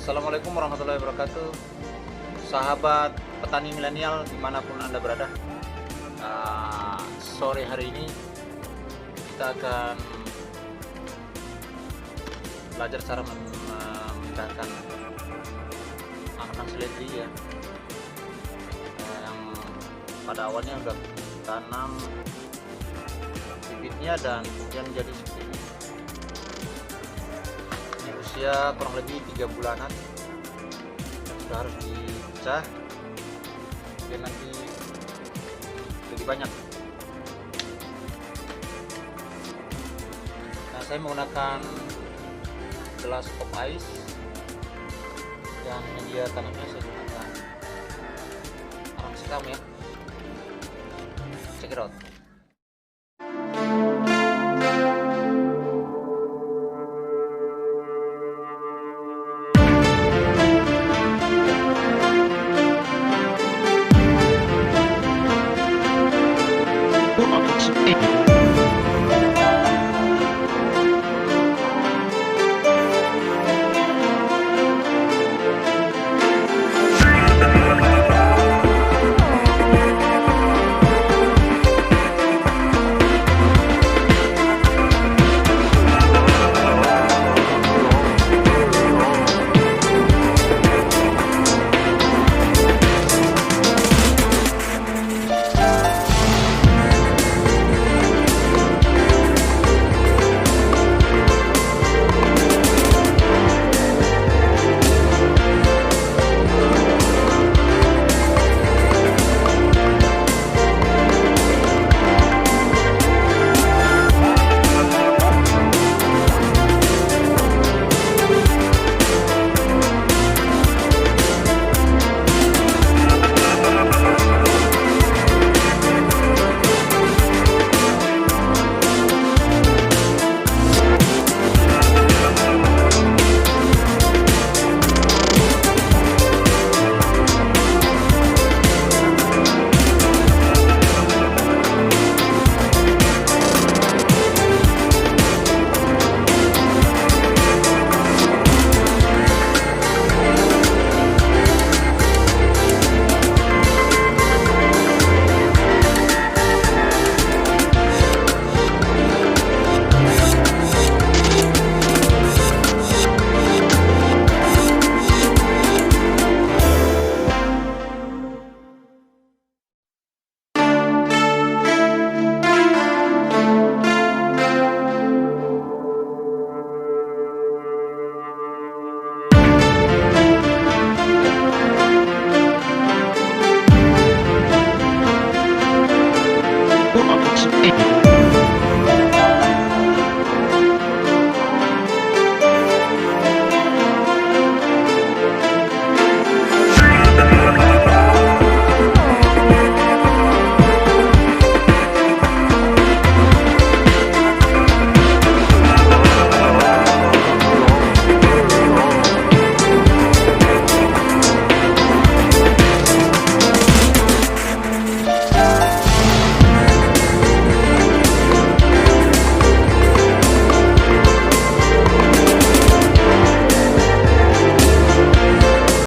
Assalamualaikum warahmatullahi wabarakatuh, sahabat petani milenial dimanapun Anda berada. Sore hari ini kita akan belajar cara memindahkan anakan seledri ya, yang pada awalnya udah tanam bibitnya dan kemudian jadi seperti ini. Usia kurang lebih 3 bulanan, sudah harus dipecah biar nanti lebih banyak. Nah, saya menggunakan gelas pop ice dan media tanamnya saya gunakan arang sekam ya. Check it out.